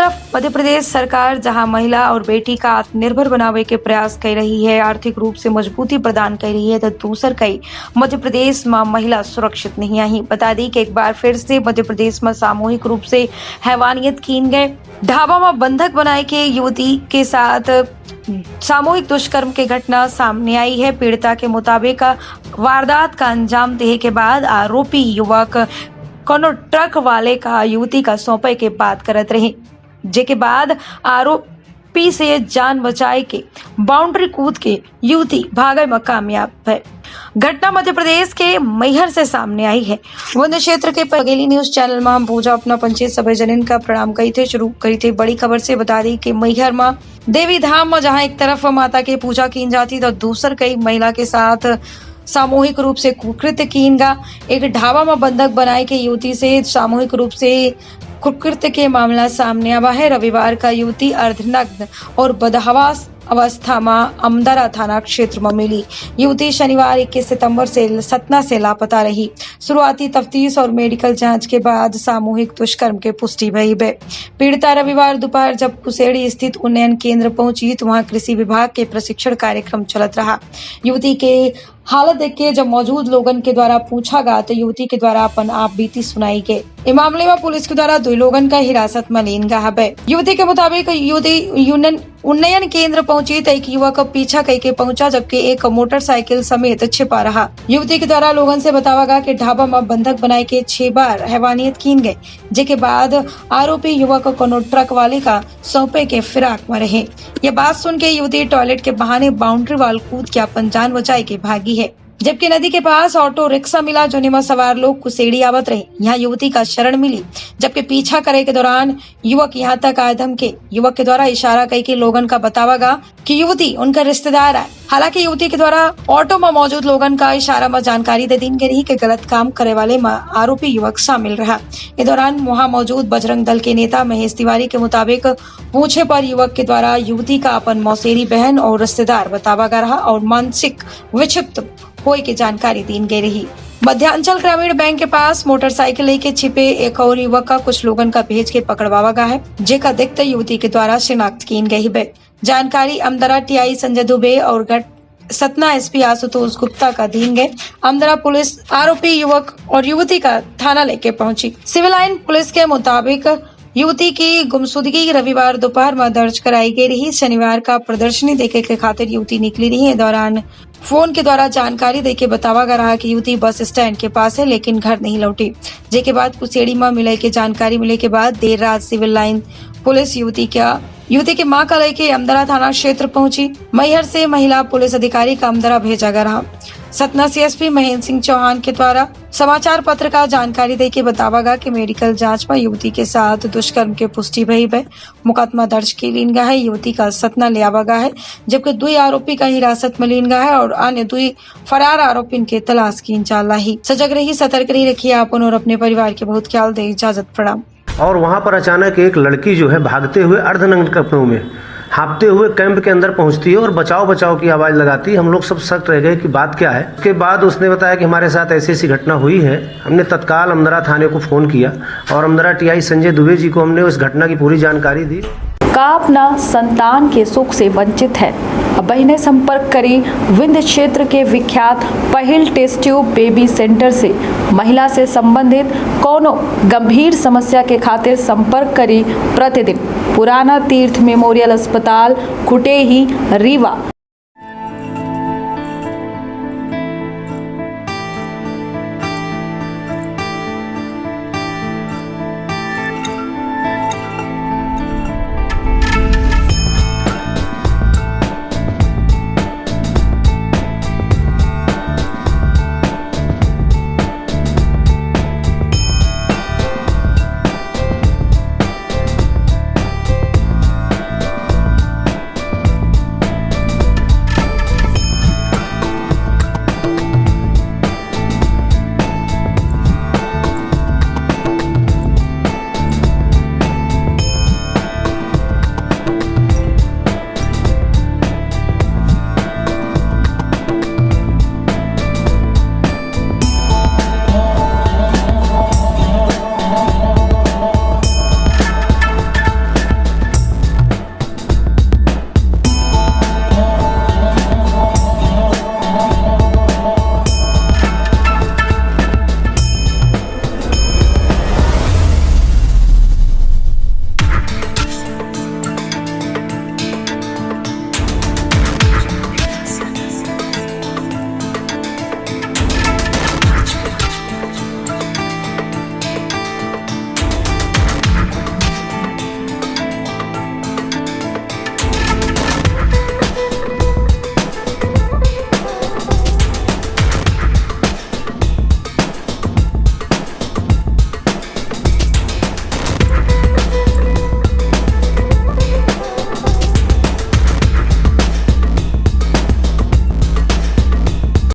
तरफ मध्य प्रदेश सरकार जहां महिला और बेटी का आत्मनिर्भर बनावे के प्रयास कर रही है, आर्थिक रूप से मजबूती प्रदान कर रही है, तो दूसर कई मध्य प्रदेश में महिला सुरक्षित नहीं आई। बता दी कि एक बार फिर से मध्य प्रदेश में सामूहिक रूप से हैवानियत की गए। ढाबा में बंधक बनाए के युवती के साथ सामूहिक दुष्कर्म की घटना सामने आई है। पीड़िता के मुताबिक वारदात का अंजाम देने के बाद आरोपी युवक कोनो ट्रक वाले का युवती का सौंपे के बात करत रहे, जेके बाद आरोपी से जान बचाए के बाउंड्री कूद के युवती भागे में कामयाब है। घटना मध्य प्रदेश के मैहर से सामने आई है। विंध्य क्षेत्र के बघेली न्यूज चैनल में हम पूजा अपना पंचायत सभा जनिन का प्रणाम कही थे शुरू करी थे। बड़ी खबर से बता दी कि मैहर में देवी धाम में जहां एक तरफ माता की पूजा की जाती तो दूसर कई महिला के साथ सामूहिक रूप से कुकृत्य कीनगा। एक ढाबा में बंधक बनाए के युवती से सामूहिक रूप से कुकृत्य के मामला सामने आवा है। रविवार का युवती अर्धनग्न और बदहवास अवस्था में अमदरा थाना क्षेत्र में मिली। युवती शनिवार 21 सितंबर से सतना से लापता रही। शुरुआती तफ्तीश और मेडिकल जांच के बाद सामूहिक दुष्कर्म के पुष्टि भई है। पीड़िता रविवार दोपहर जब कुसेड़ी स्थित उन्नयन केंद्र पहुंची तो वहां कृषि विभाग के प्रशिक्षण कार्यक्रम चलत रहा। युवती के हालत देख के जब मौजूद लोगन के द्वारा पूछा गया तो युवती के द्वारा अपन आप बीती सुनाई गई। इस मामले में पुलिस के द्वारा 2 लोगन का हिरासत में लीन गया है। युवती के मुताबिक युवती उन्नयन केंद्र पहुंची तो एक युवक पीछा करके पहुंचा, जबकि एक मोटरसाइकिल समेत छिपा रहा। युवती के द्वारा लोगन से बतावा गया कि ढाबा में बंधक बनाए के 6 बार हैवानियत कीन गए, जेके बाद आरोपी युवक कोनो ट्रक वाले का सौंपे के फिराक में रहे। ये बात सुन के युवती टॉयलेट के बहाने बाउंड्री वाल कूद के अपन जान बचाए के भागी है। जबकि नदी के पास ऑटो रिक्शा मिला जो में सवार लोग कुसेड़ी आवत रहे। यहाँ युवती का शरण मिली, जबकि पीछा करे के दौरान युवक यहाँ तक आए धमके। युवक के द्वारा इशारा कई के लोगन का बतावागा कि युवती उनका रिश्तेदार है। हालांकि युवती के द्वारा ऑटो में मौजूद लोगन का इशारा में जानकारी दे दी गई कि गलत काम करे वाले में आरोपी युवक शामिल रहा। इस दौरान वहाँ मौजूद बजरंग दल के नेता महेश तिवारी के मुताबिक पूछे पर युवक के द्वारा युवती का अपन मौसेरी बहन और रिश्तेदार बतावा गया रहा और मानसिक विक्षिप्त होए की जानकारी दी गई रही। मध्यांचल ग्रामीण बैंक के पास मोटरसाइकिल लेके छिपे एक और युवक का कुछ लोगन का भेज के पकड़वावा गया है, जेका देखते युवती के द्वारा शिनाख्त की गई है। जानकारी अमदरा टीआई संजय दुबे और सतना एसपी आशुतोष गुप्ता का दी गए। अमदरा पुलिस आरोपी युवक और युवती का थाना लेके पहुंची। सिविल लाइन पुलिस के मुताबिक युवती की गुमशुदगी रविवार दोपहर में दर्ज कराई गई रही। शनिवार का प्रदर्शनी देखे के खातिर युवती निकली रही। इस दौरान फोन के द्वारा जानकारी देके बतावा गया रहा कि युवती बस स्टैंड के पास है लेकिन घर नहीं लौटी। जेके बाद कुसेड़ी में मिले के जानकारी मिले के बाद देर रात सिविल लाइन पुलिस युवती के मां का लेके अमदरा थाना क्षेत्र पहुंची। मैहर से महिला पुलिस अधिकारी का अमदरा भेजा गया रहा। सतना सीएसपी महेंद्र सिंह चौहान के द्वारा समाचार पत्र का जानकारी देके बतावा गया कि मेडिकल जांच में युवती के साथ दुष्कर्म के पुष्टि भई है। मुकदमा दर्ज की लीन गया है। युवती का सतना ले आवा गया है, जबकि 2 आरोपी का हिरासत में लीन गया है और अन्य 2 फरार आरोपी की तलाश की जा रही। सजग रही, सतर्क रही, रखिए अपन और अपने परिवार के बहुत ख्याल दे। इजाजत, प्रणाम। और वहाँ पर अचानक एक लड़की जो है भागते हुए अर्धनग्न कपड़ों में हाँपते हुए कैंप के अंदर पहुंचती है और बचाओ बचाओ की आवाज़ लगाती है। हम लोग सब शक रह गए कि बात क्या है। उसके बाद उसने बताया कि हमारे साथ ऐसी ऐसी घटना हुई है। हमने तत्काल अमदरा थाने को फ़ोन किया और अमदरा टीआई संजय दुबे जी को हमने उस घटना की पूरी जानकारी दी। का अपना संतान के सुख से वंचित है, अब बहने संपर्क करी विंध्य क्षेत्र के विख्यात पहिल टेस्ट ट्यूब बेबी सेंटर से। महिला से संबंधित कोनो गंभीर समस्या के खातिर संपर्क करी प्रतिदिन पुराना तीर्थ मेमोरियल अस्पताल कुटेही रीवा।